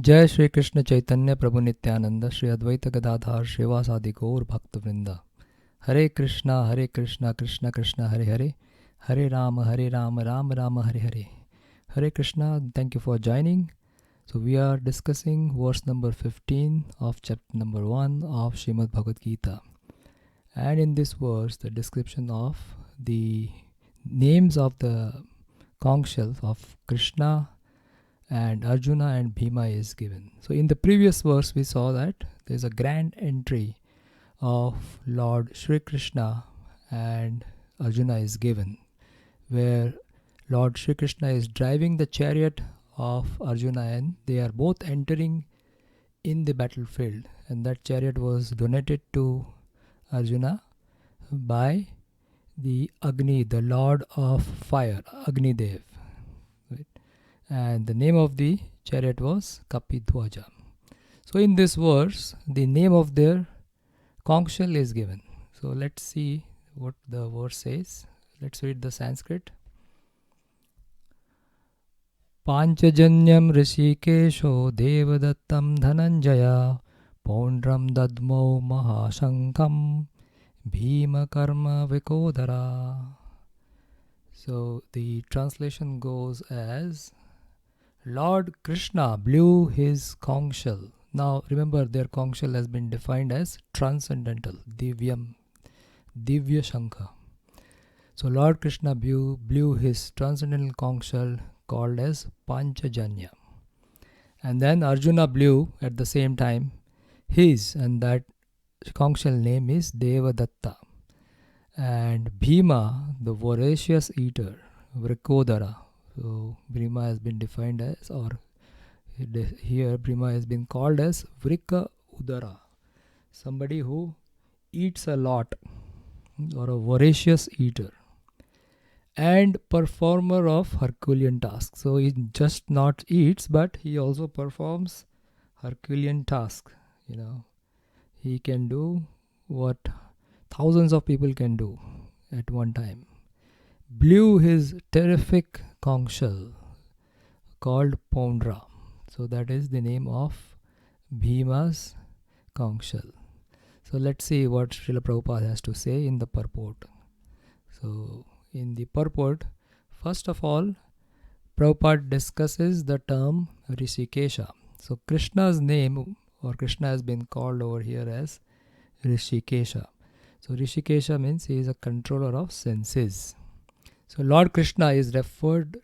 जय श्री कृष्ण चैतन्य प्रभु नित्यानंद श्री अद्वैत गदाधार श्रीवासादि गौर भक्त वृंदा। हरे कृष्णा कृष्ण कृष्ण हरे हरे, हरे Ram Ram Ram Hare Hare. Hare Krishna, thank you for joining. So we are discussing verse number 15 of chapter number 1 of Srimad Bhagavad Gita. And in this verse, the description of the names of the conch shells of Krishna and Arjuna and Bhima is given. So in the previous verse we saw that there is a grand entry of Lord Shri Krishna and Arjuna is given, where Lord Shri Krishna is driving the chariot of Arjuna and they are both entering in the battlefield, and that chariot was donated to Arjuna by the Agni, the Lord of Fire, Agni Dev. Right? And the name of the chariot was Kapidwaja. So in this verse, the name of their conch shell is given. So let's see what the verse says. Let's read the Sanskrit. Panchajanyam Rishikesho Devadattam Dhananjaya Pondram Dadmo Mahashankam Bhima Karma Vikodara. So the translation goes as Lord Krishna blew his conch shell. Now remember, their conch shell has been defined as transcendental, Divyam, Divya Shankha. So Lord Krishna blew his transcendental conch shell called as Panchajanya. And then Arjuna blew at the same time his, and that conch shell name is Devadatta. And Bhima, the voracious eater, Vrikodara. So Bhima has been defined as, or here Bhima has been called as Vrika Udara, somebody who eats a lot or a voracious eater, and performer of Herculean tasks. So he just not eats, but he also performs Herculean tasks. He can do what thousands of people can do at one time. Blew his terrific conch shell called Pondra. So that is the name of Bhima's conch shell. So let's see what Srila Prabhupada has to say in the purport. So in the purport, first of all, Prabhupada discusses the term Rishikesha. So Krishna's name, or Krishna has been called over here as Rishikesha. So Rishikesha means he is a controller of senses. So Lord Krishna is referred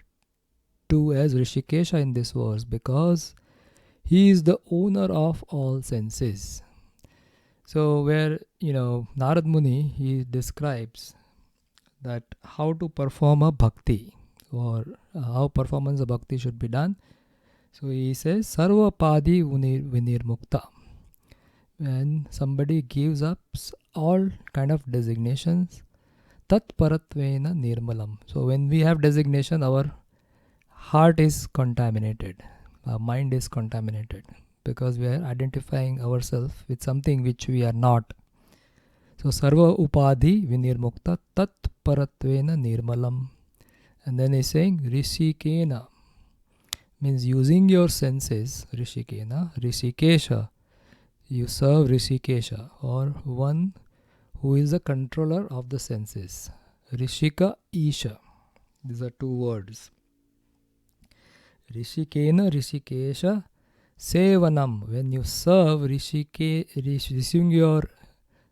to as Rishikesha in this verse because he is the owner of all senses. So where, Narad Muni, he describes that how to perform a bhakti, or how performance of bhakti should be done. So he says, Sarva Padi Vinirmukta. When somebody gives up all kind of designations, Tat Paratvena Nirmalam. So when we have designation, our heart is contaminated, our mind is contaminated, because we are identifying ourselves with something which we are not. So Sarva Upadhi Vinirmukta Tat Paratvena Nirmalam. And then he's saying Rishikena means using your senses. Rishikena, Rishikesha, you serve Rishikesha, or one who is the controller of the senses. Rishika Isha. These are two words. Rishikena Rishikesha Sevanam. When you serve receiving your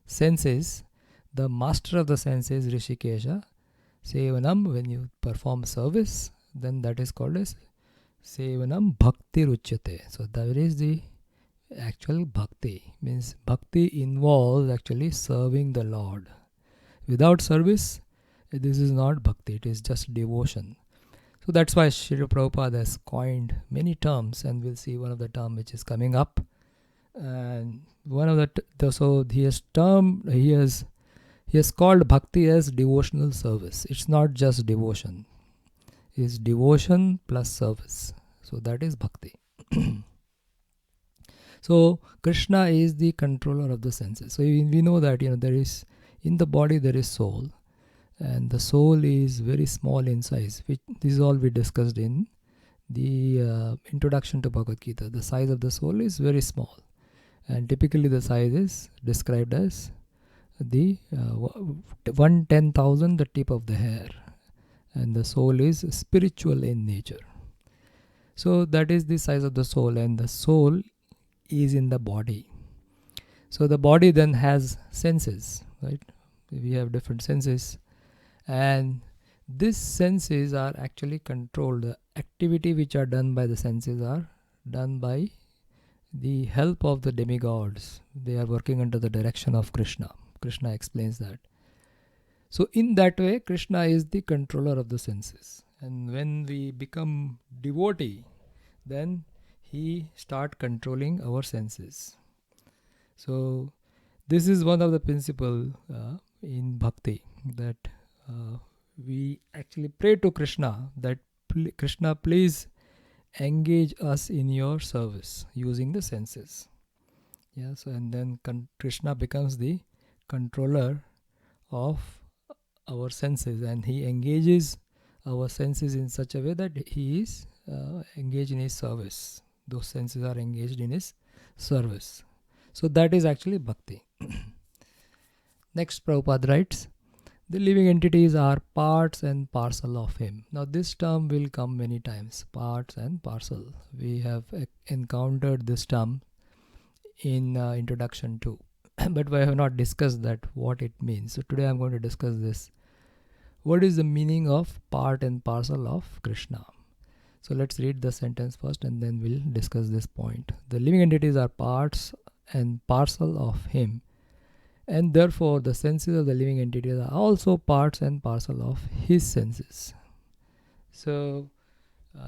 senses, the master of the senses, Rishikesha. Sevanam, when you perform service, then that is called as Sevanam Bhakti Ruchyate. So that is the actual bhakti. Means bhakti involves actually serving the Lord. Without service, this is not bhakti, it is just devotion. So that's why Srila Prabhupada has coined many terms, and we'll see one of the terms which is coming up. And one of so he has called bhakti as devotional service. It's not just devotion. It's devotion plus service. So that is bhakti. So Krishna is the controller of the senses. So we know that there is, in the body there is soul, and the soul is very small in size, which this is all we discussed in the introduction to Bhagavad Gita, the size of the soul is very small, and typically the size is described as the 1/10,000 the tip of the hair, and the soul is spiritual in nature. So that is the size of the soul, and the soul is in the body. So the body then has senses, right? We have different senses, and these senses are actually controlled. The activity which are done by the senses are done by the help of the demigods. They are working under the direction of Krishna. Krishna explains that. So in that way, Krishna is the controller of the senses. And when we become devotee, then he start controlling our senses. So this is one of the principle in bhakti, that we actually pray to Krishna that Krishna, please engage us in your service using the senses. Yes, and then Krishna becomes the controller of our senses, and he engages our senses in such a way that he is engaged in his service. Those senses are engaged in his service. So that is actually bhakti. Next, Prabhupada writes, the living entities are parts and parcel of him. Now this term will come many times, parts and parcel. We have encountered this term in introduction too, but we have not discussed that what it means. So today I am going to discuss this. What is the meaning of part and parcel of Krishna? So let's read the sentence first and then we'll discuss this point. The living entities are parts and parcel of him, and therefore the senses of the living entities are also parts and parcel of his senses. So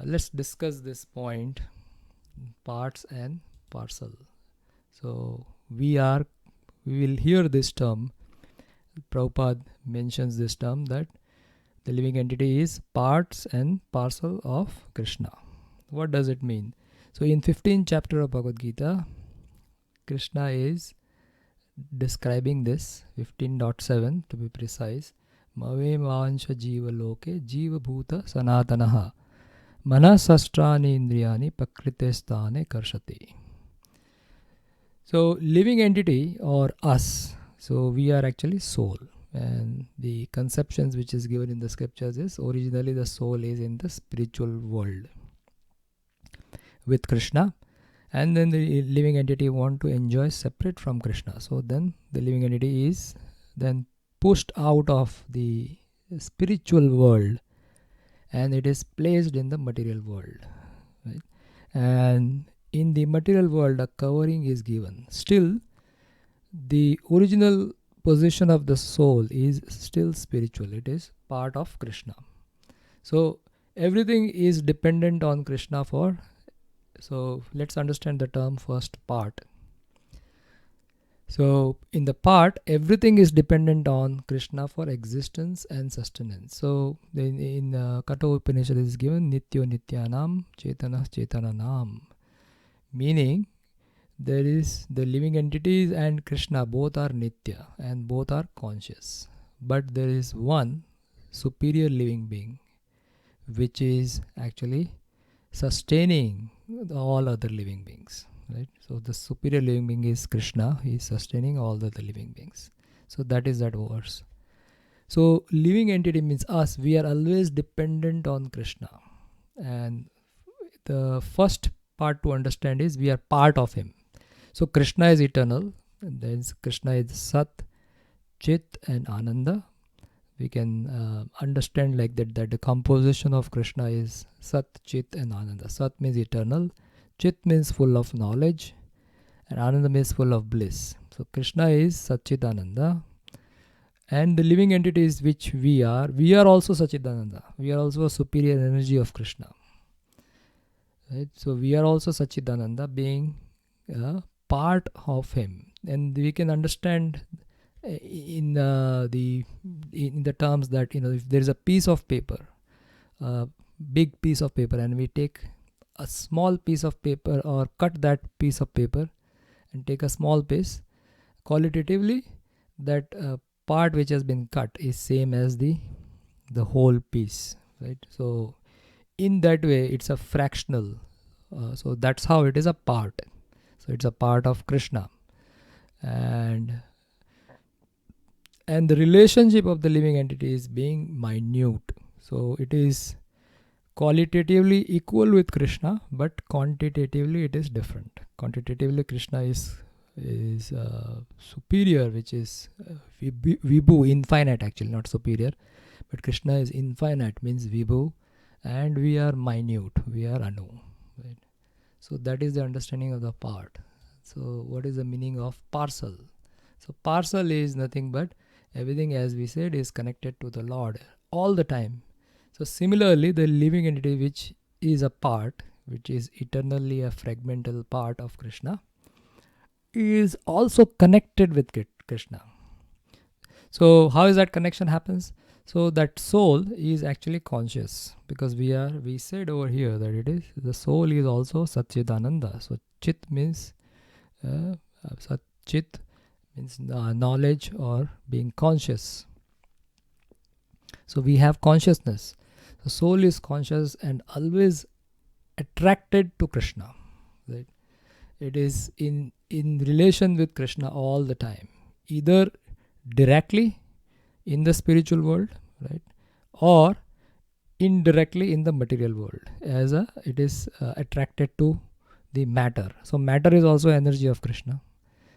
let's discuss this point, parts and parcel. So we will hear this term. Prabhupada mentions this term, that the living entity is parts and parcel of Krishna. What does it mean? So in 15th chapter of Bhagavad Gita, Krishna is describing this, 15.7 to be precise. Mave vansha jiva loke jiva bhuta sanatanaha manasastrani indriyani pakritestane karshati. So living entity or us, so we are actually soul, and the conceptions which is given in the scriptures is originally the soul is in the spiritual world with Krishna, and then the living entity want to enjoy separate from Krishna. So then the living entity is then pushed out of the spiritual world and it is placed in the material world, right? And in the material world a covering is given. Still the original position of the soul is still spiritual. It is part of Krishna. So everything is dependent on Krishna for. So let's understand the term first, part. So in the part, everything is dependent on Krishna for existence and sustenance. So in Katha Upanishad is given Nityo Nityanam Chetana Chetananam, meaning there is the living entities and Krishna, both are Nitya and both are conscious. But there is one superior living being which is actually sustaining all other living beings, right? So the superior living being is Krishna. He is sustaining all the other living beings. So that is that verse. So living entity means us. We are always dependent on Krishna. And the first part to understand is we are part of him. So Krishna is eternal. And then Krishna is Sat, Chit and Ananda. We can understand like that the composition of Krishna is Sat, Chit and Ananda. Sat means eternal, Chit means full of knowledge, and Ananda means full of bliss. So Krishna is Satchitananda, and the living entities which we are also Satchitananda. We are also a superior energy of Krishna, right? So we are also Satchitananda, being a part of him, and we can understand in the terms that, if there is a piece of paper, a big piece of paper, and we take a small piece of paper or cut that piece of paper and take a small piece, qualitatively that part which has been cut is same as the whole piece, right? So in that way it's a fractional. So that's how it is a part. So it's a part of Krishna. And the relationship of the living entity is being minute. So it is qualitatively equal with Krishna, but quantitatively it is different. Quantitatively Krishna is superior, which is Vibhu, infinite actually, not superior. But Krishna is infinite, means Vibhu, and we are minute, we are Anu. Right? So that is the understanding of the part. So what is the meaning of parcel? So parcel is nothing but everything, as we said, is connected to the Lord all the time. So similarly, the living entity, which is a part, which is eternally a fragmental part of Krishna, is also connected with Krishna. So how is that connection happens? So that soul is actually conscious, because we said over here that it is the soul is also Satchidananda. So Chit means Chit means knowledge or being conscious. So we have consciousness. The soul is conscious and always attracted to Krishna. Right? It is in relation with Krishna all the time, either directly in the spiritual world, right, or indirectly in the material world, as it is attracted to the matter. So matter is also energy of Krishna.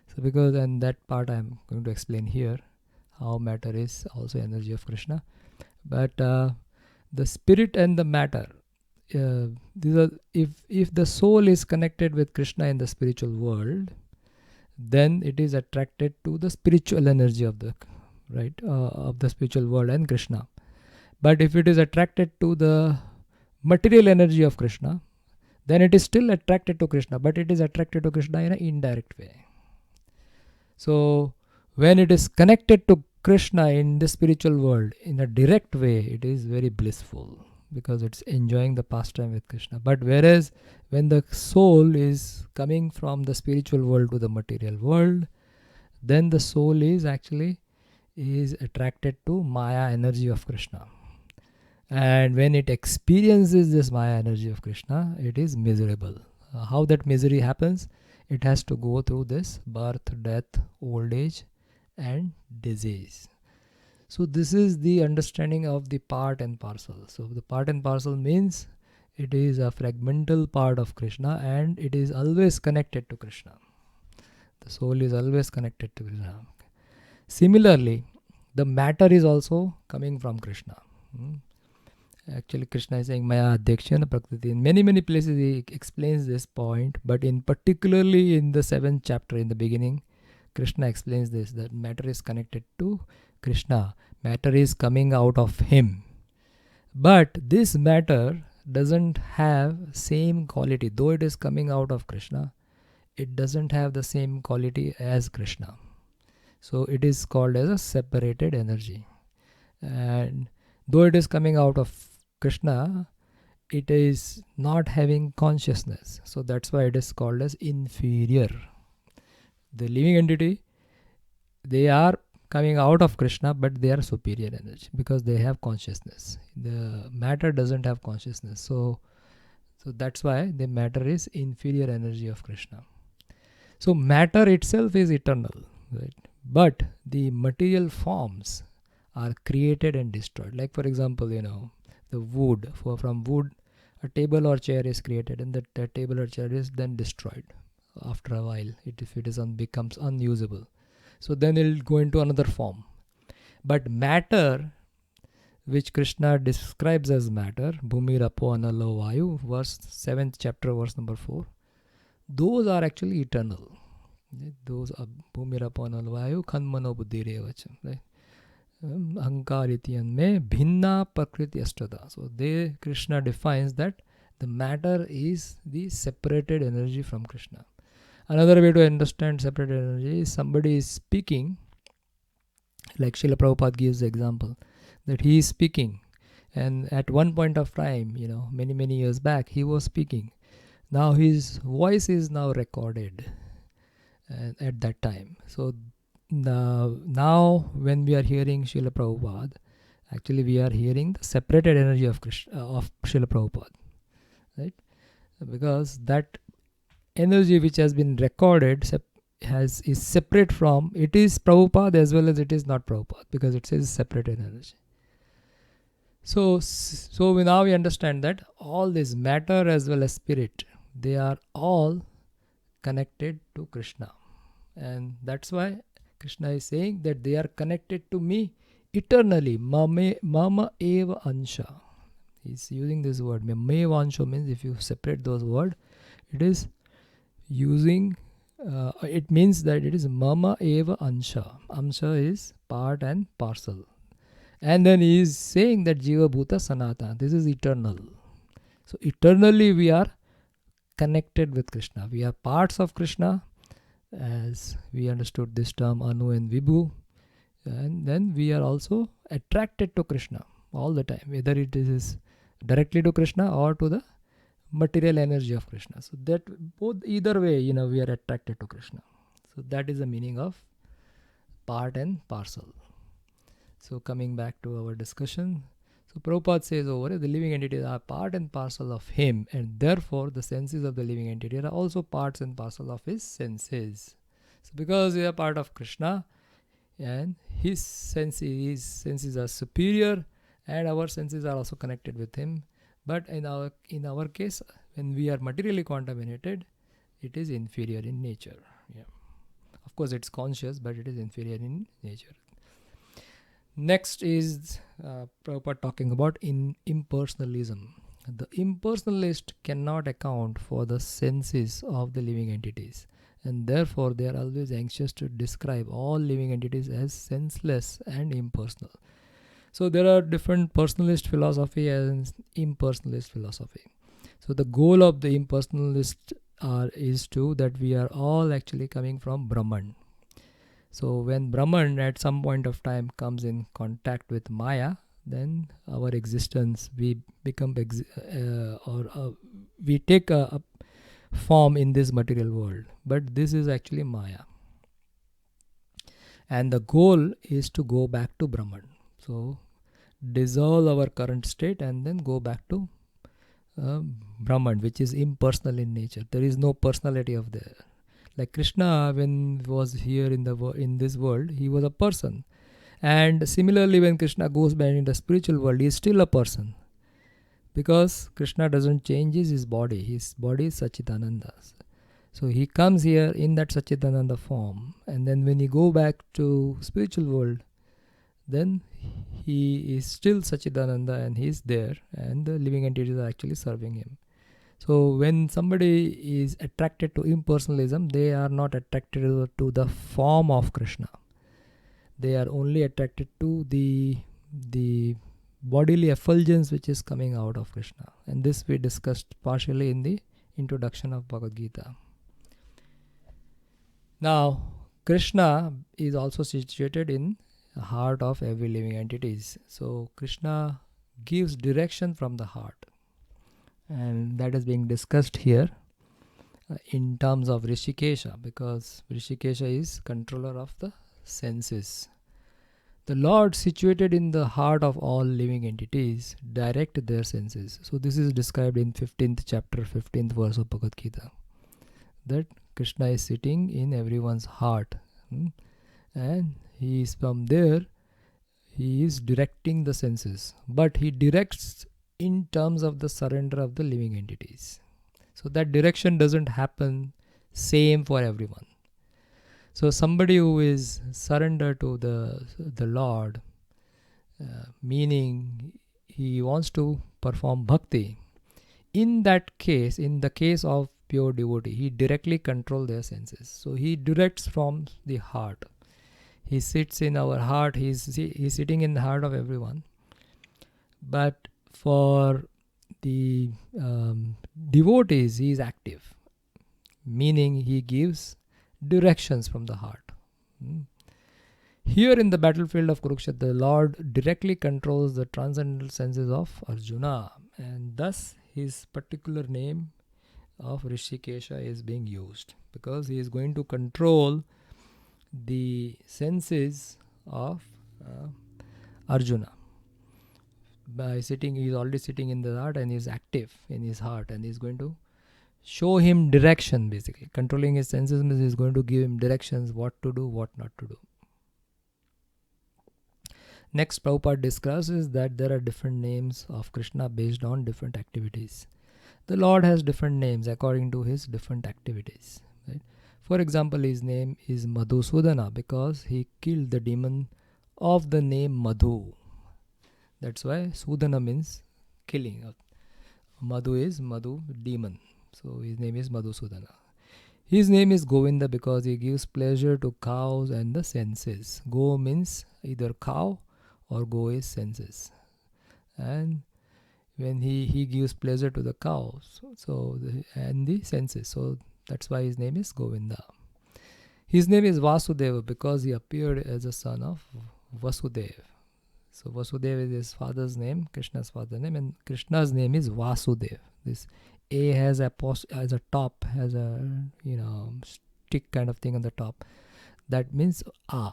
So because, and that part I am going to explain here, how matter is also energy of Krishna. But the spirit and the matter, these are, if the soul is connected with Krishna in the spiritual world, then it is attracted to the spiritual energy of the of the spiritual world and Krishna. But if it is attracted to the material energy of Krishna, then it is still attracted to Krishna, but it is attracted to Krishna in an indirect way. So when it is connected to Krishna in the spiritual world in a direct way, it is very blissful, because it's enjoying the pastime with Krishna. But whereas when the soul is coming from the spiritual world to the material world, then the soul is actually attracted to Maya energy of Krishna. And when it experiences this Maya energy of Krishna, it is miserable. How that misery happens? It has to go through this birth, death, old age, and disease. So this is the understanding of the part and parcel. So the part and parcel means it is a fragmental part of Krishna, and it is always connected to Krishna. The soul is always connected to Krishna. Similarly, the matter is also coming from Krishna. Actually, Krishna is saying Maya Adhyakshana Prakriti. In many places he explains this point, but in particularly in the 7th chapter in the beginning, Krishna explains this, that matter is connected to Krishna. Matter is coming out of him. But this matter doesn't have same quality. Though it is coming out of Krishna, it doesn't have the same quality as Krishna. So it is called as a separated energy. And though it is coming out of Krishna, it is not having consciousness. So that's why it is called as inferior. The living entity, they are coming out of Krishna, but they are superior energy because they have consciousness. The matter doesn't have consciousness. So that's why the matter is inferior energy of Krishna. So matter itself is eternal, right? But the material forms are created and destroyed. Like for example, the wood, from wood a table or chair is created, and that table or chair is then destroyed after a while. If it becomes unusable, so then it will go into another form. But matter, which Krishna describes as matter, Bhumi Rapo Analo Vayu, verse 7th chapter, verse number 4, those are actually eternal. Those are Bhumi Rapo Analo Vayu Khanmano Buddhi Revacham, right? Ahankaritiyan me bhinna prakriti astada. So Krishna defines that the matter is the separated energy from Krishna. Another way to understand separated energy is somebody is speaking, like Srila Prabhupada gives the example, that he is speaking, and at one point of time, many years back, he was speaking. Now his voice is now recorded at that time. So now when we are hearing Srila Prabhupada, Actually, we are hearing the separated energy of Krishna, of Srila Prabhupada, right? Because that energy which has been recorded is separate from, it is Prabhupada as well as it is not Prabhupada, because it says separated energy. So now we understand that all this matter as well as spirit, they are all connected to Krishna. And that's why Krishna is saying that they are connected to me eternally. Mama eva ansha. He's using this word. Mama eva ansha means, if you separate those words, it is using, it means that it is mama eva ansha. Ansha is part and parcel. And then he is saying that Jiva Bhuta Sanatana. This is eternal. So eternally we are connected with Krishna. We are parts of Krishna, as we understood this term Anu and Vibhu. And then we are also attracted to Krishna all the time, whether it is directly to Krishna or to the material energy of Krishna. So that both, either way, we are attracted to Krishna. So that is the meaning of part and parcel. So coming back to our discussion, so Prabhupada says over here, the living entities are part and parcel of him, and therefore the senses of the living entity are also parts and parcel of his senses. So because we are part of Krishna, and his senses are superior, and our senses are also connected with him. But in our case, when we are materially contaminated, it is inferior in nature. Yeah. Of course, it's conscious, but it is inferior in nature. Next is Prabhupada talking about impersonalism. The impersonalist cannot account for the senses of the living entities, and therefore they are always anxious to describe all living entities as senseless and impersonal. So there are different personalist philosophy and impersonalist philosophy. So the goal of the impersonalist is that we are all actually coming from Brahman. So when Brahman at some point of time comes in contact with Maya, then our existence, we become we take a form in this material world. But this is actually Maya. And the goal is to go back to Brahman. So dissolve our current state and then go back to Brahman, which is impersonal in nature. There is no personality of there. Like Krishna, when he was here in this world, he was a person. And similarly, when Krishna goes back in the spiritual world, he is still a person. Because Krishna doesn't change his body. His body is Sachidananda. So he comes here in that Sachidananda form. And then when he go back to spiritual world, then he is still Sachidananda and he is there. And the living entities are actually serving him. So when somebody is attracted to impersonalism, they are not attracted to the form of Krishna. They are only attracted to the bodily effulgence which is coming out of Krishna. And this we discussed partially in the introduction of Bhagavad Gita. Now, Krishna is also situated in the heart of every living entities. So Krishna gives direction from the heart. And that is being discussed here in terms of Rishikesha, because Rishikesha is controller of the senses. The Lord situated in the heart of all living entities direct their senses. So this is described in 15th chapter, 15th verse of Bhagavad Gita. That Krishna is sitting in everyone's heart. And he is from there, he is directing the senses. But he directs in terms of the surrender of the living entities. So that direction doesn't happen same for everyone. So somebody who is surrendered to the Lord, meaning he wants to perform bhakti, in that case, in the case of pure devotee, he directly controls their senses. So he directs from the heart. He sits in our heart. He's sitting in the heart of everyone. But for the devotees, he is active, meaning he gives directions from the heart. Here in the battlefield of Kurukshetra, the Lord directly controls the transcendental senses of Arjuna, and thus his particular name of Rishikesha is being used, because he is going to control the senses of Arjuna. by sitting, he's already sitting in the heart and he's active in his heart, and he's going to show him direction. Basically controlling his senses means he's going to give him directions, what to do, what not to do. Next, Prabhupada discusses that there are different names of Krishna based on different activities. The Lord has different names according to his different activities. Right? For example, his name is Madhusudana because he killed the demon of the name Madhu. That's why Sudana means killing. Madhu is Madhu, demon. So his name is Madhusudana. His name is Govinda because he gives pleasure to cows and the senses. Go means either cow or go is senses. And when he gives pleasure to the cows and the senses. So that's why his name is Govinda. His name is Vasudeva because he appeared as a son of Vasudeva. So Vasudeva is his father's name, Krishna's father's name, and Krishna's name is Vasudeva. This A has a top, has a stick kind of thing on the top. That means A.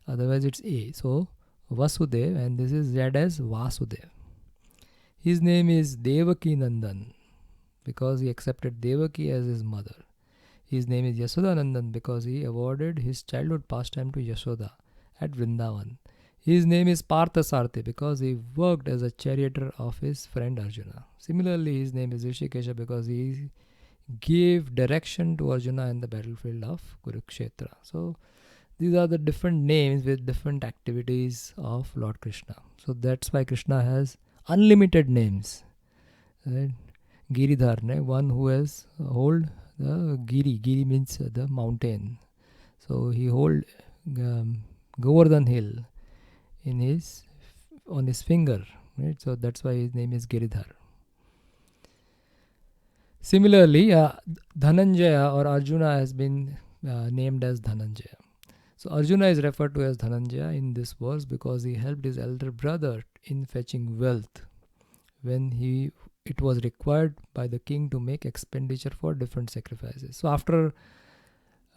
Otherwise it's A. So Vasudeva, and this is read as Vasudeva. His name is Devaki Nandan because he accepted Devaki as his mother. His name is Yashoda Nandan because he awarded his childhood pastime to Yashoda at Vrindavan. His name is Parthasarthi because he worked as a charioteer of his friend Arjuna. Similarly, his name is Rishikesha because he gave direction to Arjuna in the battlefield of Kurukshetra. So these are the different names with different activities of Lord Krishna. So that's why Krishna has unlimited names. Right? Giridhar, one who has hold the Giri. Giri means the mountain. So he hold Govardhan hill on his finger. Right? So that's why his name is Giridhar. Similarly, Dhananjaya or Arjuna has been named as Dhananjaya. So Arjuna is referred to as Dhananjaya in this verse because he helped his elder brother in fetching wealth when it was required by the king to make expenditure for different sacrifices. So after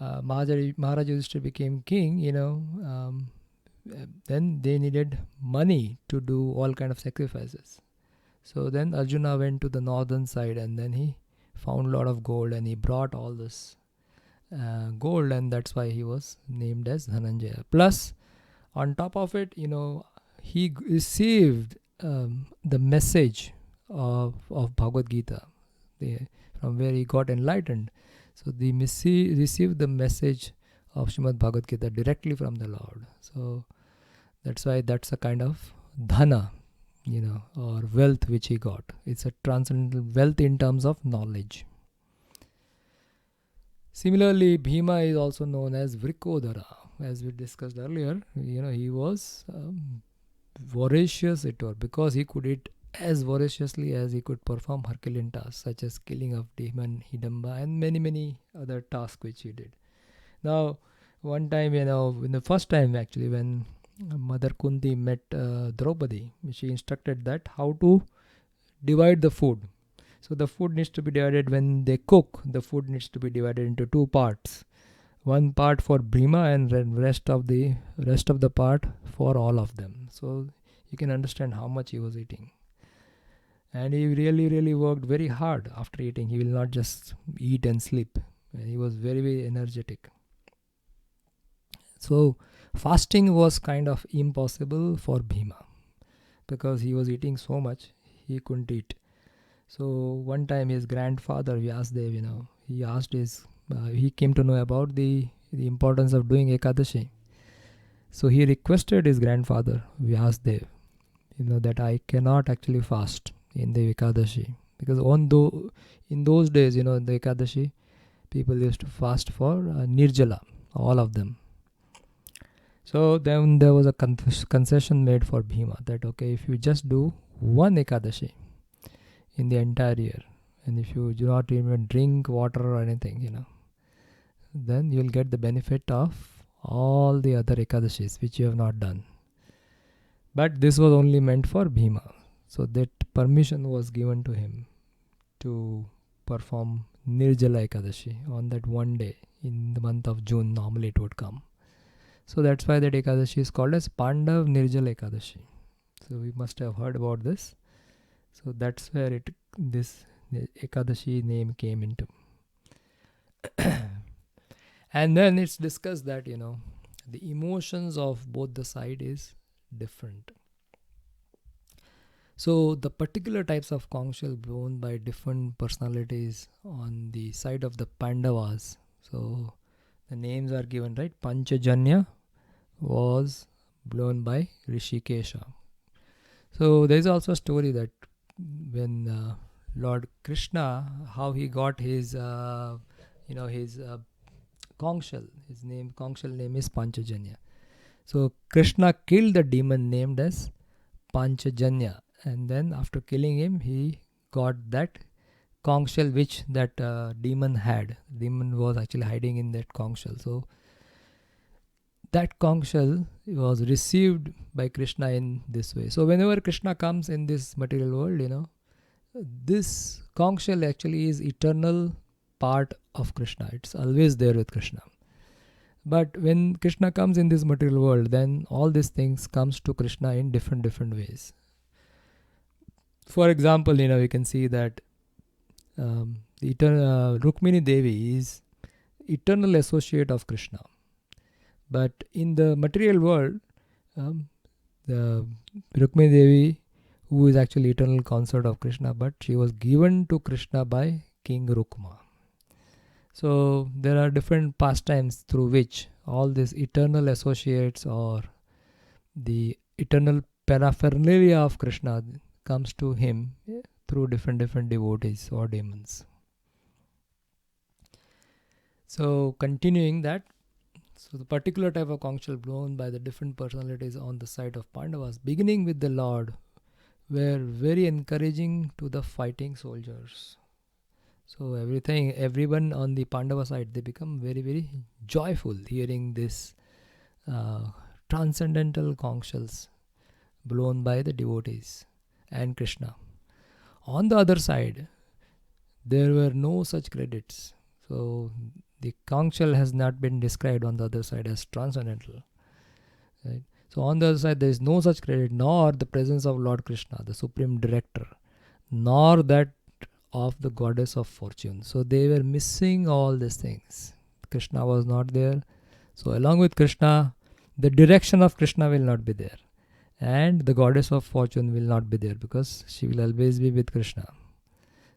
Maharaja Yudhishthira became king, then they needed money to do all kind of sacrifices. So then Arjuna went to the northern side and then he found a lot of gold and he brought all this gold, and that's why he was named as Dhananjaya. Plus, on top of it, he received the message of Bhagavad Gita, from where he got enlightened. So they received the message of Srimad Bhagavad Gita directly from the Lord. So that's why that's a kind of dhana, or wealth which he got. It's a transcendental wealth in terms of knowledge. Similarly, Bhima is also known as Vrikodhara. As we discussed earlier, he was voracious eater because he could eat as voraciously as he could perform Herculean tasks such as killing of demon Hidamba and many, many other tasks which he did. Now, one time, in the first time actually, when Mother Kunti met Draupadi, she instructed that how to divide the food. So the food needs to be divided when they cook. The food needs to be divided into two parts. One part for Bhima and rest of the part for all of them. So you can understand how much he was eating. And he really, really worked very hard after eating. He will not just eat and sleep. And he was very, very energetic. So fasting was kind of impossible for Bhima because he was eating so much he couldn't eat. So one time his grandfather Vyasdev, he asked he came to know about the importance of doing Ekadashi. So he requested his grandfather Vyasdev, that I cannot actually fast in the Ekadashi because in those days, the Ekadashi, people used to fast for Nirjala, all of them. So then there was a concession made for Bhima that okay, if you just do one Ekadashi in the entire year, and if you do not even drink water or anything, then you'll get the benefit of all the other Ekadashis which you have not done. But this was only meant for Bhima. So that permission was given to him to perform Nirjala Ekadashi on that one day in the month of June. Normally it would come. So that's why that Ekadashi is called as Pandav Nirjala Ekadashi. So we must have heard about this. So that's where this Ekadashi name came into. And then it's discussed that, the emotions of both the side is different. So the particular types of conch shell blown by different personalities on the side of the Pandavas. So the names are given, right? Panchajanya was blown by Rishikesha. So there is also a story that when Lord Krishna, how he got his, his conch shell. His conch shell name is Panchajanya. So Krishna killed the demon named as Panchajanya, and then after killing him, he got that conch shell which that demon had. Demon was actually hiding in that conch shell. So that conch shell was received by Krishna in this way. So whenever Krishna comes in this material world, this conch shell actually is eternal part of Krishna. It's always there with Krishna. But when Krishna comes in this material world, then all these things comes to Krishna in different ways. For example, we can see that the Rukmini Devi is eternal associate of Krishna. But in the material world, the Rukmini Devi, who is actually eternal consort of Krishna, but she was given to Krishna by King Rukma. So there are different pastimes through which all these eternal associates or the eternal paraphernalia of Krishna comes to him through different devotees or demons. So continuing that, so the particular type of conch shell blown by the different personalities on the side of Pandavas, beginning with the Lord, were very encouraging to the fighting soldiers. So everyone on the Pandava side, they become very joyful hearing this transcendental conch shells blown by the devotees and Krishna. On the other side, there were no such credits. So the conch shell has not been described on the other side as transcendental. Right? So on the other side, there is no such credit, nor the presence of Lord Krishna, the Supreme Director, nor that of the goddess of fortune. So they were missing all these things. Krishna was not there. So along with Krishna, the direction of Krishna will not be there. And the goddess of fortune will not be there because she will always be with Krishna.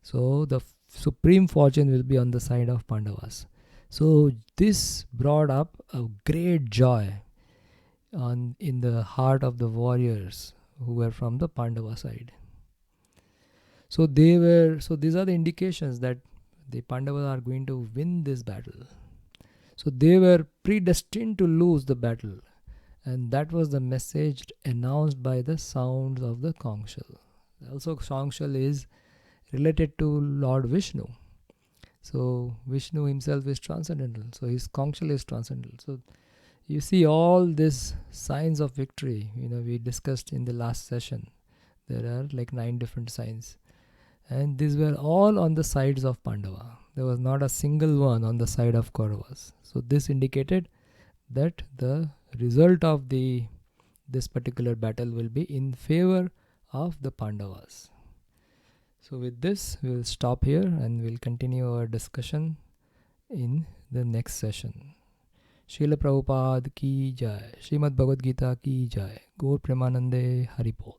So the supreme fortune will be on the side of Pandavas. So this brought up a great joy in the heart of the warriors who were from the Pandava side. So these are the indications that the Pandavas are going to win this battle. So they were predestined to lose the battle. And that was the message announced by the sounds of the conch shell. Also, conch shell is related to Lord Vishnu. So Vishnu himself is transcendental. So his conch shell is transcendental. So you see all these signs of victory. We discussed in the last session. There are like 9 different signs. And these were all on the sides of Pandava. There was not a single one on the side of Kauravas. So this indicated that the result of this particular battle will be in favor of the Pandavas. So with this, we will stop here and we'll continue our discussion in the next session. Srila Prabhupada ki jai, Srimad Bhagavad Gita ki jai, Gaur Premanande Haripol.